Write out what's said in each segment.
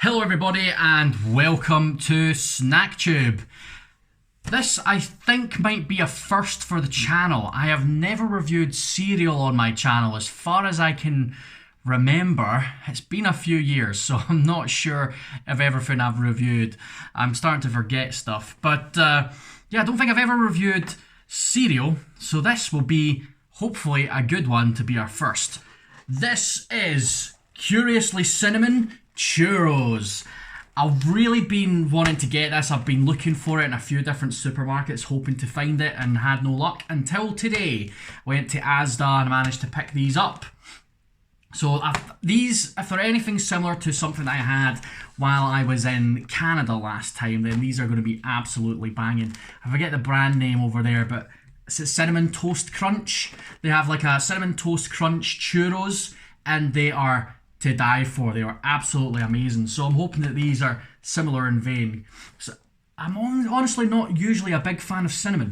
Hello everybody and welcome to SnackTube. This I think might be a first for the channel. I have never reviewed cereal on my channel as far as I can remember. It's been a few years, so I'm not sure of everything I've reviewed. I'm starting to forget stuff, but yeah, I don't think I've ever reviewed cereal, so this will be hopefully a good one to be our first. This is Curiously Cinnamon Churros. I've really been wanting to get this. I've been looking for it in a few different supermarkets, hoping to find it, and had no luck until today. Went to Asda and managed to pick these up. So these, if they're anything similar to something I had while I was in Canada last time, then these are going to be absolutely banging. I forget the brand name over there, but it's a Cinnamon Toast Crunch. They have like a Cinnamon Toast Crunch churros, and they are to die for. They are absolutely amazing. So I'm hoping that these are similar in vein. So I'm honestly not usually a big fan of cinnamon,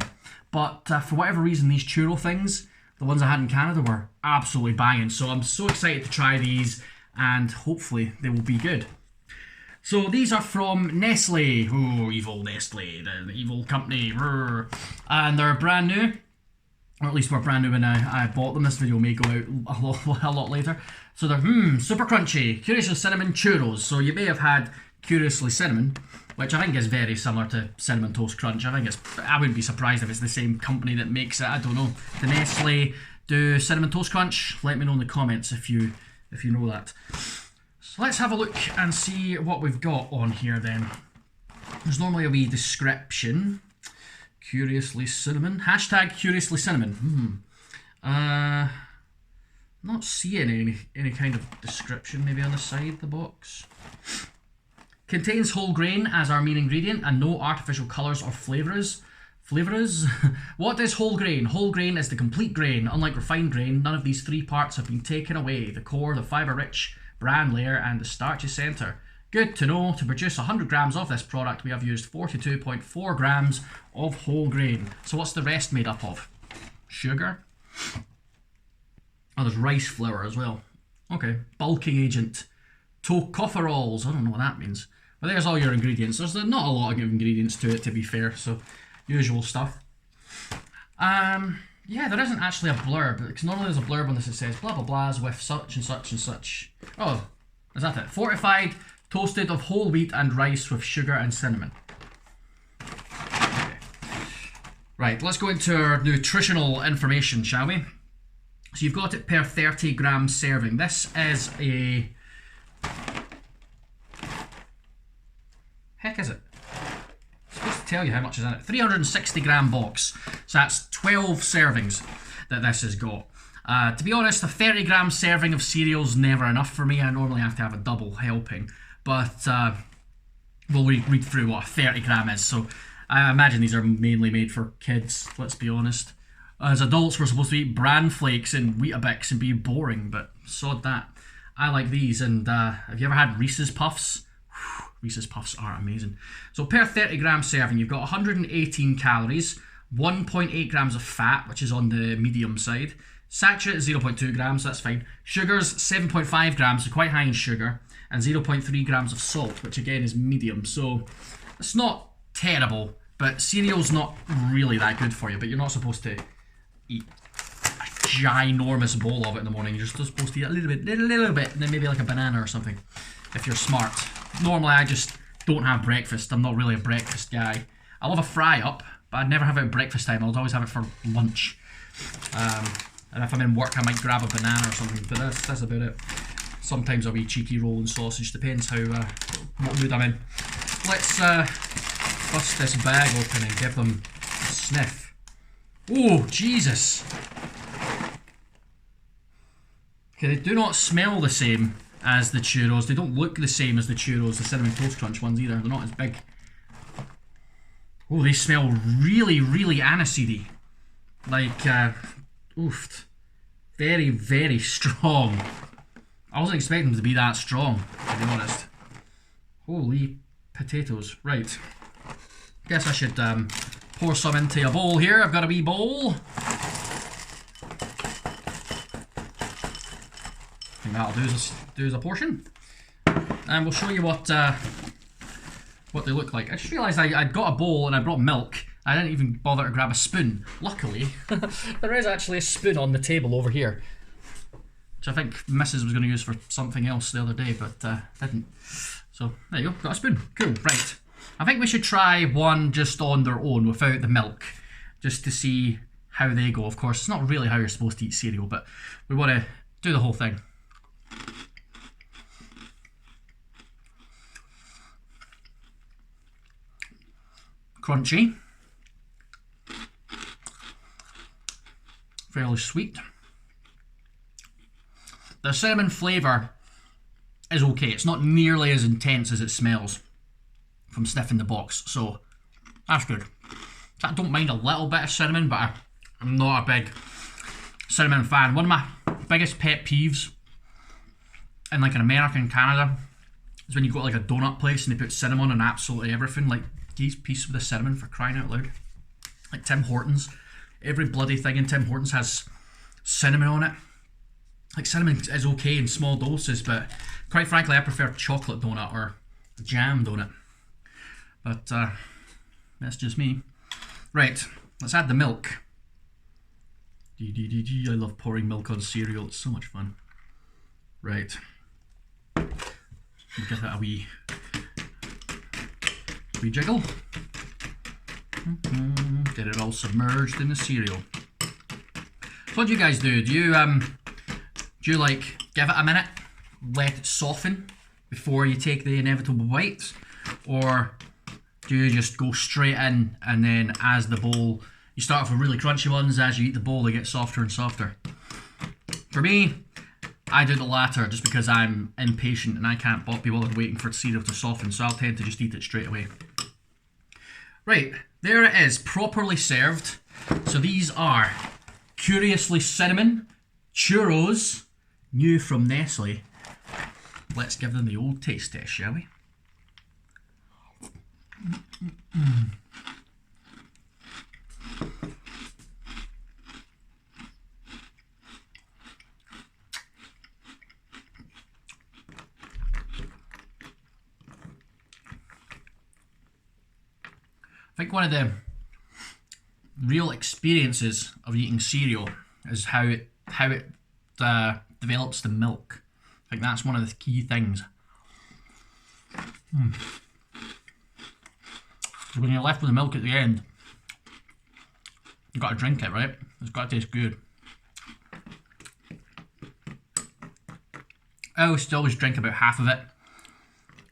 but for whatever reason, these churro things, the ones I had in Canada, were absolutely banging. So I'm so excited to try these, and hopefully they will be good. So these are from Nestle. Oh, evil Nestle, the evil company. And they're brand new. Or at least were brand new when I bought them. This video may go out a lot later. So they're super crunchy. Curiously Cinnamon Churros. So you may have had Curiously Cinnamon, which I think is very similar to Cinnamon Toast Crunch. I wouldn't be surprised if it's the same company that makes it. I don't know. The Nestle do Cinnamon Toast Crunch? Let me know in the comments if you know that. So let's have a look and see what we've got on here then. There's normally a wee description. Curiously Cinnamon. Hashtag Curiously Cinnamon. Not seeing any kind of description maybe on the side of the box. Contains whole grain as our main ingredient and no artificial colours or flavours. What is whole grain? Whole grain is the complete grain. Unlike refined grain, none of these three parts have been taken away. The core, the fibre-rich bran layer and the starchy centre. Good to know. To produce 100 grams of this product, we have used 42.4 grams of whole grain. So what's the rest made up of? Sugar? Oh, there's rice flour as well. Okay. Bulking agent. Tocopherols. I don't know what that means. But there's all your ingredients. There's not a lot of ingredients to it, to be fair. So, usual stuff. Yeah, there isn't actually a blurb. Because normally there's a blurb on this that says blah blah blahs with such and such and such. Oh, is that it? Fortified, toasted of whole wheat and rice with sugar and cinnamon. Okay. Right, let's go into our nutritional information, shall we? So you've got it per 30 gram serving. This is a... Heck is it? It's supposed to tell you how much is in it. 360 gram box. So that's 12 servings that this has got. To be honest, a 30 gram serving of cereal's never enough for me. I normally have to have a double helping. But we'll read through what a 30 gram is. So I imagine these are mainly made for kids, let's be honest. As adults, we're supposed to eat bran flakes and Weetabix and be boring, but sod that. I like these. And have you ever had Reese's Puffs? Whew, Reese's Puffs are amazing. So per 30 gram serving, you've got 118 calories, 1.8 grams of fat, which is on the medium side. Saturated 0.2 grams, that's fine. Sugars 7.5 grams, so quite high in sugar. And 0.3 grams of salt, which again is medium. So it's not terrible, but cereal's not really that good for you. But you're not supposed to eat a ginormous bowl of it in the morning. You're just supposed to eat a little bit, and then maybe like a banana or something, if you're smart. Normally I just don't have breakfast. I'm not really a breakfast guy. I love a fry up, but I'd never have it at breakfast time. I'd always have it for lunch. And if I'm in work, I might grab a banana or something, but that's about it. Sometimes a wee cheeky roll and sausage, depends how what mood I'm in. Let's bust this bag open and give them a sniff. Oh, Jesus! Okay, they do not smell the same as the churros. They don't look the same as the churros, the Cinnamon Toast Crunch ones either. They're not as big. Oh, they smell really, really aniseedy. Like, oof. Very, very strong. I wasn't expecting them to be that strong, to be honest. Holy potatoes. Right. Guess I should pour some into a bowl here. I've got a wee bowl. I think that'll do as a portion. and we'll show you what they look like. I just realised I'd got a bowl and I brought milk. I didn't even bother to grab a spoon. Luckily, there is actually a spoon on the table over here, which I think Mrs. was going to use for something else the other day, but didn't. So there you go, got a spoon. Cool, right. I think we should try one just on their own without the milk, just to see how they go. Of course, it's not really how you're supposed to eat cereal, but we want to do the whole thing. Crunchy. Fairly sweet. The cinnamon flavour is okay. It's not nearly as intense as it smells from sniffing the box, so that's good. I don't mind a little bit of cinnamon, but I'm not a big cinnamon fan. One of my biggest pet peeves in like in America and Canada is when you go to like a donut place and they put cinnamon on absolutely everything. Like, these pieces with the cinnamon, for crying out loud. Like Tim Hortons. Every bloody thing in Tim Hortons has cinnamon on it. Like, cinnamon is okay in small doses, but quite frankly I prefer chocolate donut or jam donut. But that's just me. Right, let's add the milk. I love pouring milk on cereal, it's so much fun. Right. Give that a wee jiggle. Get it all submerged in the cereal. So what do you guys do? Do you like give it a minute, let it soften before you take the inevitable bite, or do you just go straight in and then as the bowl, you start off with really crunchy ones, as you eat the bowl they get softer and softer? For me, I do the latter just because I'm impatient and I can't be bothered waiting for the cereal to soften, so I'll tend to just eat it straight away. Right, there it is, properly served. So these are Curiously Cinnamon Churros, new from Nestle. Let's give them the old taste test, shall we? I think one of the real experiences of eating cereal is how it develops the milk. I think that's one of the key things. So when you're left with the milk at the end, you've got to drink it, right? It's got to taste good. I used to always drink about half of it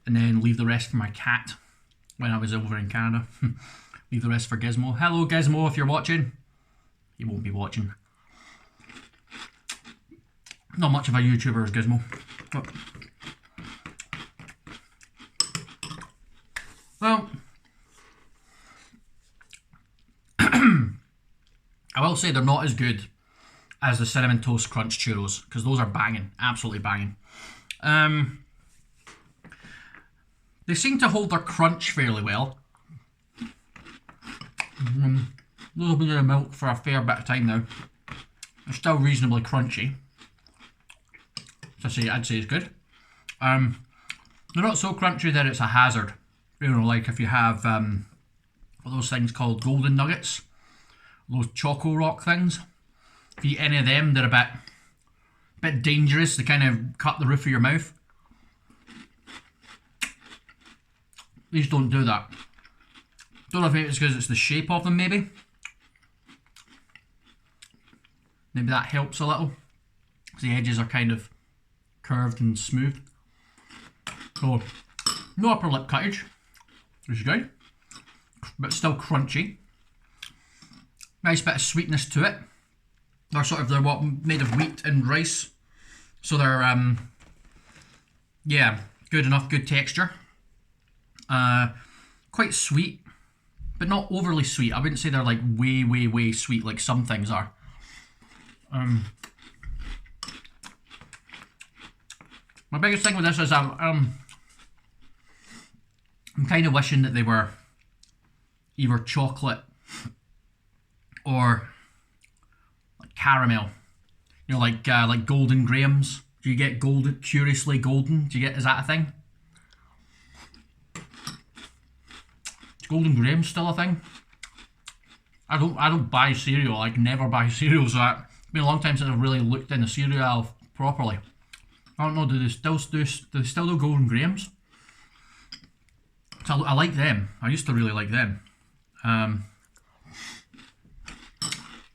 and then leave the rest for my cat when I was over in Canada. Leave the rest for Gizmo. Hello Gizmo, if you're watching. He won't be watching. Not much of a YouTuber as Gizmo. But, well, I will say they're not as good as the Cinnamon Toast Crunch Churros, because those are banging, absolutely banging. They seem to hold their crunch fairly well. A little bit of milk for a fair bit of time now. They're still reasonably crunchy. So I'd say it's good. They're not so crunchy that it's a hazard. You know, like if you have those things called golden nuggets, those Choco Rock things. If you eat any of them, they're a bit dangerous. They kind of cut the roof of your mouth. These don't do that. Don't know if it's because it's the shape of them, maybe. Maybe that helps a little. The edges are kind of curved and smooth. So, no upper lip cuttage, which is good. But still crunchy. Nice bit of sweetness to it. They're what, made of wheat and rice. So they're, yeah, good enough, good texture. Quite sweet, but not overly sweet. I wouldn't say they're like way sweet like some things are. My biggest thing with this is I'm kind of wishing that they were either chocolate or like caramel. You know, like Golden Grahams. Do you get golden? Curiously Golden? Is that a thing? Golden Graham's still a thing. I don't buy cereal. I never buy cereal, so it's been a long time since I've really looked in the cereal aisle properly. I don't know, do they still do Golden Grahams? So I like them. I used to really like them. So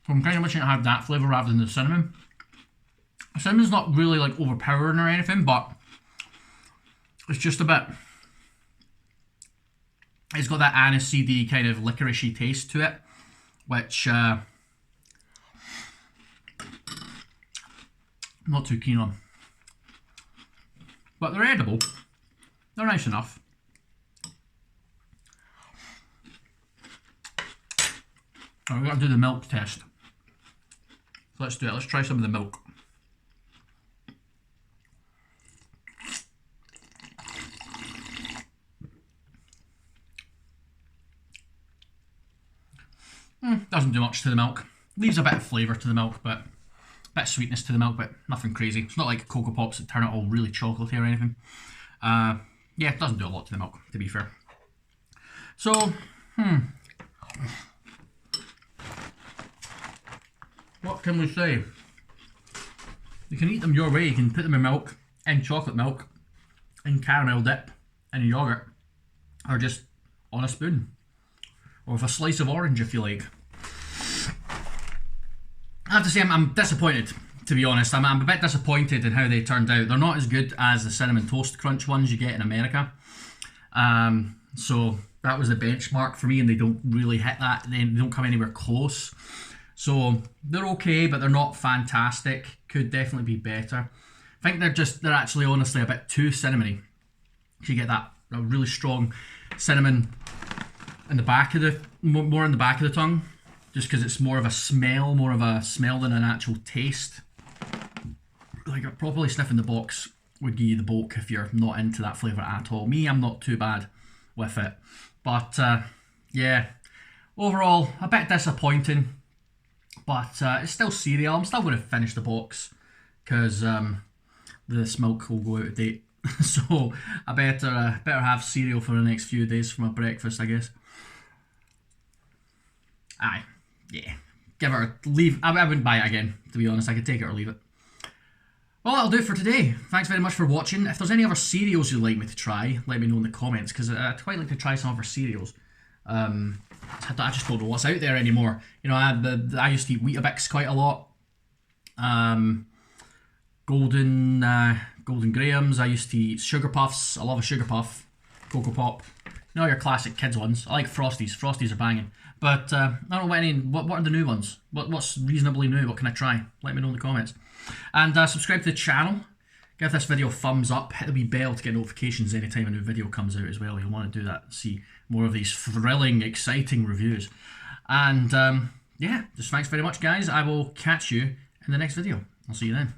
I'm kind of wishing to have that flavour rather than the cinnamon. The cinnamon's not really like overpowering or anything, but it's just a bit. It's got that aniseedy kind of licoricey taste to it, which I'm not too keen on. But they're edible. They're nice enough. We've got to do the milk test. So let's do it. Let's try some of the milk. Doesn't do much to the milk. Leaves a bit of flavour to the milk, but a bit of sweetness to the milk, but nothing crazy. It's not like Cocoa Pops that turn it all really chocolatey or anything. Yeah, it doesn't do a lot to the milk, to be fair. So, what can we say? You can eat them your way. You can put them in milk, in chocolate milk, in caramel dip, in a yogurt, or just on a spoon. Or with a slice of orange if you like. I have to say I'm disappointed, to be honest. I'm a bit disappointed in how they turned out. They're not as good as the Cinnamon Toast Crunch ones you get in America. So that was the benchmark for me, and they don't really hit that. They don't come anywhere close. So they're okay, but they're not fantastic. Could definitely be better. I think they're actually honestly a bit too cinnamony. You get that really strong cinnamon in the back of the, more in the back of the tongue, just because it's more of a smell than an actual taste. Like properly sniffing the box would give you the bulk if you're not into that flavour at all. Me, I'm not too bad with it, but yeah, overall a bit disappointing. But it's still cereal. I'm still going to finish the box because this milk will go out of date. So I better have cereal for the next few days for my breakfast, I guess. Aye, yeah. Give it a leave. I wouldn't buy it again, to be honest. I could take it or leave it. Well, that'll do it for today. Thanks very much for watching. If there's any other cereals you'd like me to try, let me know in the comments, because I'd quite like to try some other cereals. I just don't know what's out there anymore. You know, I used to eat Weetabix quite a lot. Golden Grahams. I used to eat Sugar Puffs. I love a Sugar Puff. Cocoa Pop. You know, your classic kids ones. I like Frosties. Frosties are banging. But I don't know what are the new ones? What's reasonably new? What can I try? Let me know in the comments. And subscribe to the channel. Give this video a thumbs up. Hit the wee bell to get notifications anytime a new video comes out as well. You'll want to do that. See more of these thrilling, exciting reviews. And yeah, just thanks very much, guys. I will catch you in the next video. I'll see you then.